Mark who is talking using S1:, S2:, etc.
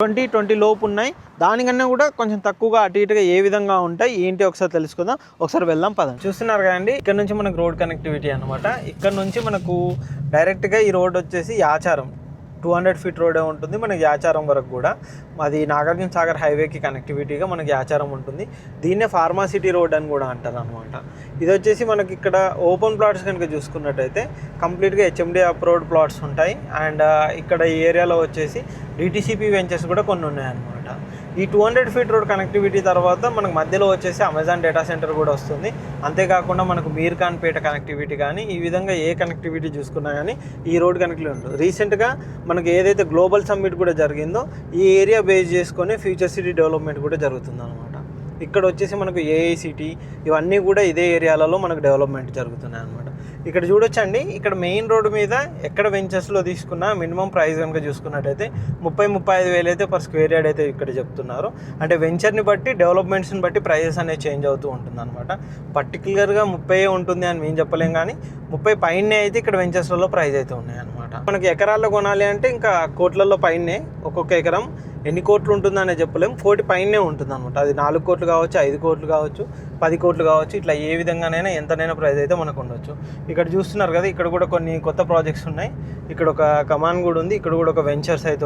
S1: 20 లోపు ఉన్నాయి. దానికన్నా కూడా కొంచెం తక్కువగా అటు ఇటుగా ఏ విధంగా ఉంటాయి ఏంటి ఒకసారి తెలుసుకుందాం. ఒకసారి వెళ్దాం పదండి. చూస్తున్నారు కదండి, ఇక్కడ నుంచి మనకు రోడ్ కనెక్టివిటీ అనమాట. ఇక్కడ నుంచి మనకు డైరెక్ట్గా ఈ రోడ్ వచ్చేసి యాచారం 200 ఫీట్ రోడే ఉంటుంది మనకి యాచారం వరకు కూడా. అది నాగార్జున సాగర్ హైవేకి కనెక్టివిటీగా మనకి యాచారం ఉంటుంది. దీన్నే ఫార్మాసిటీ రోడ్ అని కూడా అంటారు అనమాట. ఇది వచ్చేసి మనకి ఇక్కడ ఓపెన్ ప్లాట్స్ కనుక చూసుకున్నట్టయితే కంప్లీట్గా హెచ్ఎండి అప్రూవ్డ్ ప్లాట్స్ ఉంటాయి. అండ్ ఇక్కడ ఈ ఏరియాలో వచ్చేసి డిటీసీపీ వెంచర్స్ కూడా కొన్ని ఉన్నాయన్నమాట. ఈ 200 ఫీట్ రోడ్ కనెక్టివిటీ తర్వాత మనకు మధ్యలో వచ్చేసి అమెజాన్ డేటా సెంటర్ కూడా వస్తుంది. అంతేకాకుండా మనకు మీర్ ఖాన్ పేట కనెక్టివిటీ కానీ ఈ విధంగా ఏ కనెక్టివిటీ చూసుకున్నా కానీ ఈ రోడ్ కనెక్టివిటీ ఉంటుంది. రీసెంట్గా మనకి ఏదైతే గ్లోబల్ సమ్మిట్ కూడా జరిగిందో ఈ ఏరియా బేస్ చేసుకొని ఫ్యూచర్ సిటీ డెవలప్మెంట్ కూడా జరుగుతుంది అనమాట. ఇక్కడ వచ్చేసి మనకు ఏఐసిటీ ఇవన్నీ కూడా ఇదే ఏరియాలలో మనకు డెవలప్మెంట్ జరుగుతున్నాయి అనమాట. ఇక్కడ చూడొచ్చండి, ఇక్కడ మెయిన్ రోడ్డు మీద ఎక్కడ వెంచర్స్లో తీసుకున్న మినిమం ప్రైస్ కనుక చూసుకున్నట్టయితే 30-35 వేలు అయితే పర్ స్క్వేర్ యార్డ్ అయితే ఇక్కడ చెప్తున్నారు. అంటే వెంచర్ని బట్టి డెవలప్మెంట్స్ని బట్టి ప్రైజెస్ అనేది చేంజ్ అవుతూ ఉంటుంది అనమాట. పర్టికులర్గా 30 ఉంటుంది అని మేము చెప్పలేం, కానీ 30 పైనే అయితే ఇక్కడ వెంచర్స్లలో ప్రైస్ అయితే ఉన్నాయి అనమాట. మనకి ఎకరాల్లో కొనాలి అంటే ఇంకా కోట్లలో పైనే, ఒక్కొక్క ఎకరం ఎన్ని కోట్లు ఉంటుందనే చెప్పలేము, 40 పైనే ఉంటుంది అనమాట. అది 4 కోట్లు కావచ్చు, 5 కోట్లు కావచ్చు, 10 కోట్లు కావచ్చు, ఇట్లా ఏ విధంగానైనా ఎంతనైనా ప్రైస్ అయితే మనకు ఉండొచ్చు. ఇక్కడ చూస్తున్నారు కదా, ఇక్కడ కూడా కొన్ని కొత్త ప్రాజెక్ట్స్ ఉన్నాయి. ఇక్కడ ఒక కమాన్ కూడా ఉంది, ఇక్కడ కూడా ఒక వెంచర్స్ అయితే